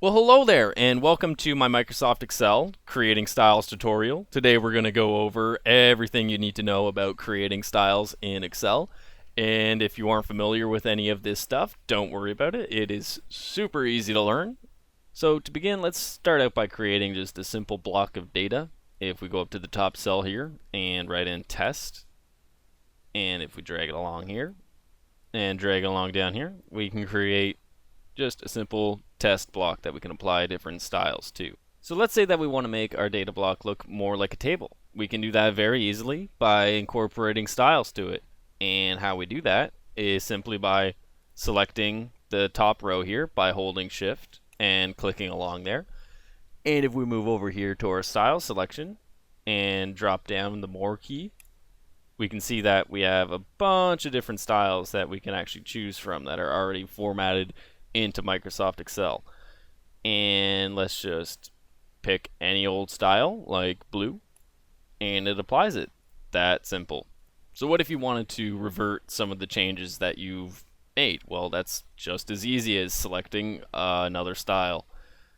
Well, hello there, and welcome to my Microsoft Excel creating styles tutorial. Today we're going to go over everything you need to know about creating styles in Excel. And if you aren't familiar with any of this stuff, don't worry about it. It is super easy to learn. So to begin, let's start out by creating just a simple block of data. If we go up to the top cell here and write in test, and if we drag it along here and drag it along down here, we can create just a simple test block that we can apply different styles to. So let's say that we want to make our data block look more like a table. We can do that very easily by incorporating styles to it. And how we do that is simply by selecting the top row here by holding shift and clicking along there. And if we move over here to our style selection and drop down the more key, we can see that we have a bunch of different styles that we can actually choose from that are already formatted into Microsoft Excel. And let's just pick any old style like blue and it applies it. That simple. So what if you wanted to revert some of the changes that you've made? Well, that's just as easy as selecting another style.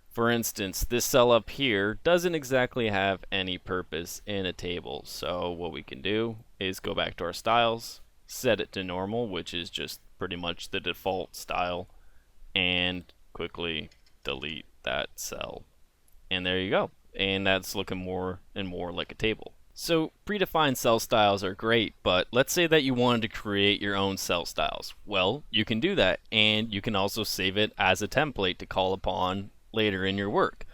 For instance, this cell up here doesn't exactly have any purpose in a table. So what we can do is go back to our styles, set it to normal, which is just pretty much the default style, and quickly delete that cell. And there you go. And that's looking more and more like a table. So predefined cell styles are great, but let's say that you wanted to create your own cell styles. Well, you can do that, and you can also save it as a template to call upon later in your work.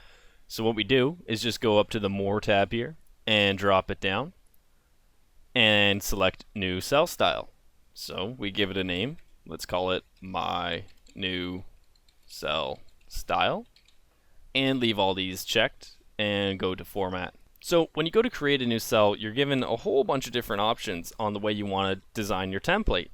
So what we do is just go up to the More tab here and drop it down and select New Cell Style. So we give it a name. Let's call it My New Cell Style, and leave all these checked and go to Format. So when you go to create a new cell, you're given a whole bunch of different options on the way you want to design your template.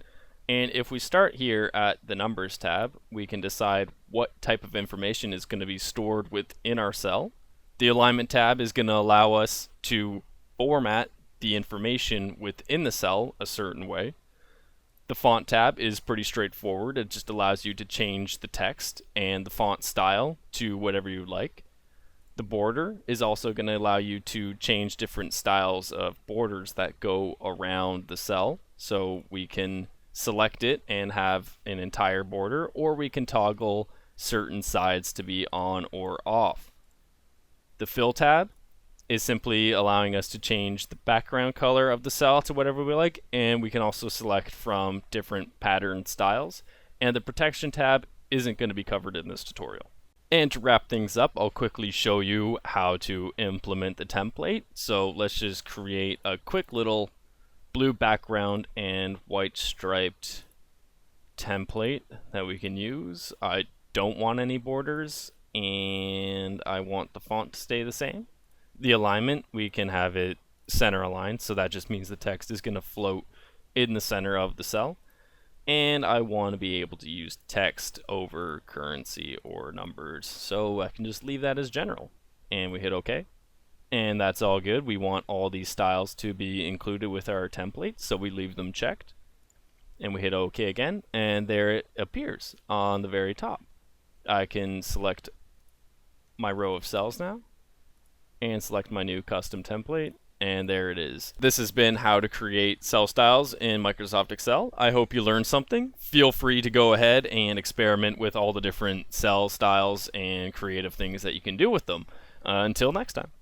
And if we start here at the Numbers tab, we can decide what type of information is going to be stored within our cell. The Alignment tab is going to allow us to format the information within the cell a certain way. The Font tab is pretty straightforward. It just allows you to change the text and the font style to whatever you like. The Border is also going to allow you to change different styles of borders that go around the cell. So we can select it and have an entire border, or we can toggle certain sides to be on or off. The Fill tab is simply allowing us to change the background color of the cell to whatever we like, and we can also select from different pattern styles. And the Protection tab isn't going to be covered in this tutorial. And to wrap things up, I'll quickly show you how to implement the template. So let's just create a quick little blue background and white striped template that we can use. I don't want any borders, and I want the font to stay the same. The alignment, we can have it center aligned, so that just means the text is going to float in the center of the cell. And I want to be able to use text over currency or numbers, so I can just leave that as general. And we hit OK. And that's all good. We want all these styles to be included with our template, so we leave them checked. And we hit OK again, and there it appears on the very top. I can select my row of cells now and select my new custom template, and there it is. This has been how to create cell styles in Microsoft Excel. I hope you learned something. Feel free to go ahead and experiment with all the different cell styles and creative things that you can do with them. Until next time.